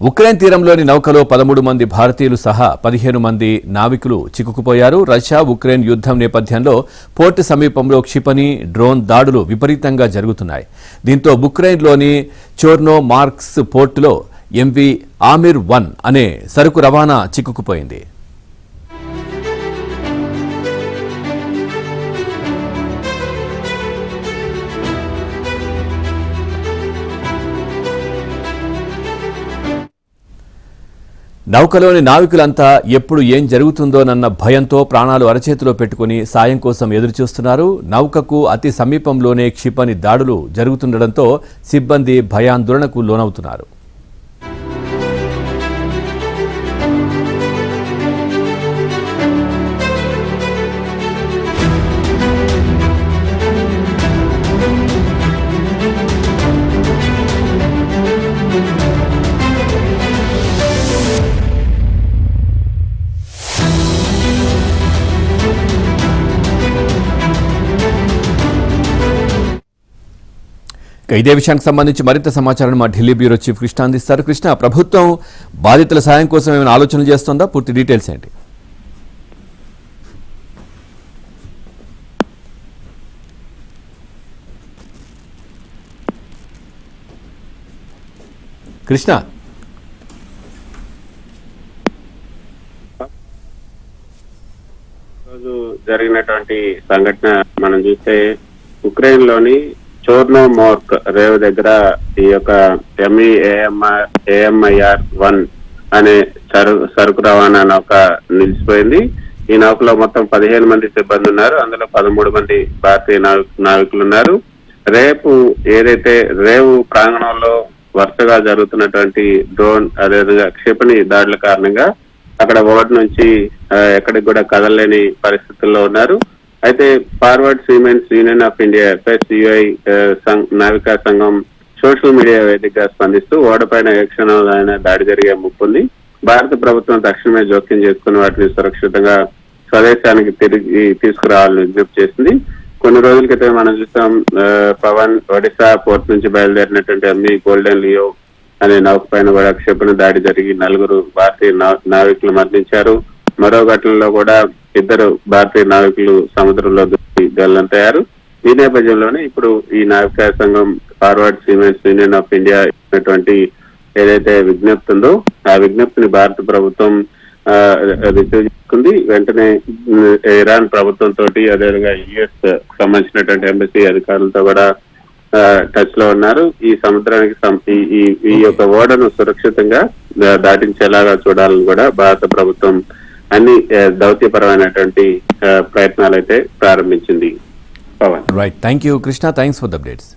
Ukraine తీరంలోని నౌకలో 13 మంది భారతీయులు సహా 15 మంది నావికులు చిక్కుకుపోయారు. రష్యా ఉక్రెయిన్ యుద్ధం నేపథ్యంలో పోర్టు సమీపంలో క్షిపణి, డ్రోన్ దాడులు విపరీతంగా జరుగుతున్నాయి. దీంతో ఉక్రెయిన్లోని చోర్నో మార్క్స్ పోర్టులో ఎంవి ఆమిర్ 1 అనే సరుకు రవాణా చిక్కుకుపోయింది. నౌకలోని నావికులంతా ఎప్పుడు ఏం జరుగుతుందోనన్న భయంతో ప్రాణాలు అరచేతిలో పెట్టుకుని సాయం కోసం ఎదురుచూస్తున్నారు. నౌకకు అతి సమీపంలోనే క్షిపణి దాడులు జరుగుతుండటంతో సిబ్బంది భయాందోళనకు లోనవుతున్నారు. ఇదే విషయానికి సంబంధించి మరింత సమాచారాన్ని మా ఢిల్లీ బ్యూరో చీఫ్ కృష్ణ అందిస్తారు. కృష్ణ, ప్రభుత్వం బాధితుల సాయం కోసం ఏమైనా ఆలోచనలు చేస్తుందా? పూర్తి డీటెయిల్స్ ఏంటి? కృష్ణ, రోజు జరిగినటువంటి సంఘటన మనం చూస్తే ఉక్రెయిన్ లోని చోర్నో మార్క్ రేవు దగ్గర ఈ యొక్క AMIR 1 అనే సరుకు రవాణా నౌక నిలిచిపోయింది. ఈ నౌకలో మొత్తం 15 మంది సిబ్బంది ఉన్నారు. అందులో 13 మంది భారతీయ నావికులు ఉన్నారు. రేపు ఏదైతే రేవు ప్రాంగణంలో వరుసగా జరుగుతున్నటువంటి డ్రోన్ అదేవిధంగా క్షిపణి దాడుల కారణంగా అక్కడ ఓడ నుంచి ఎక్కడికి కూడా కదలలేని పరిస్థితుల్లో ఉన్నారు. అయితే forward Siemens union of India FSUI నావికా సంఘం సోషల్ మీడియా వేదికగా స్పందిస్తూ ఓడపైన ఏ క్షణంలో దాడి జరిగే ముప్పుంది, భారత ప్రభుత్వం తక్షణమే జోక్యం చేసుకుని వాటిని సురక్షితంగా స్వదేశానికి తిరిగి తీసుకురావాలని విజ్ఞప్తి చేసింది. కొన్ని రోజుల క్రితం మనం చూస్తాం పవన్ ఒడిశా పోర్ట్ నుంచి బయలుదేరినటువంటి MV గోల్డెన్ లియో అనే నౌక పైన కూడా క్షిపణి దాడి జరిగి 4 భారతీయ నావికులు మరణించారు. మరో ఘటనలో కూడా 2 భారతీయ నావికులు సముద్రంలో గల్లంతయ్యారు. ఈ నేపథ్యంలోనే ఇప్పుడు ఈ నావికా సంఘం forward Siemens union of India ఇచ్చినటువంటి ఏదైతే విజ్ఞప్తి ఉందో ఆ విజ్ఞప్తిని భారత ప్రభుత్వం రిసీవ్ చేసుకుంది. వెంటనే ఇరాన్ ప్రభుత్వంతో అదేవిధంగా US సంబంధించినటువంటి ఎంబసీ అధికారులతో కూడా టచ్ లో ఉన్నారు. ఈ సముద్రానికి ఈ యొక్క ఓడను సురక్షితంగా దాటించేలాగా చూడాలని కూడా భారత ప్రభుత్వం అన్ని దౌత్యపరమైనటువంటి ప్రయత్నాలు అయితే ప్రారంభించింది. Pawan, right, thank you Krishna, thanks for the updates.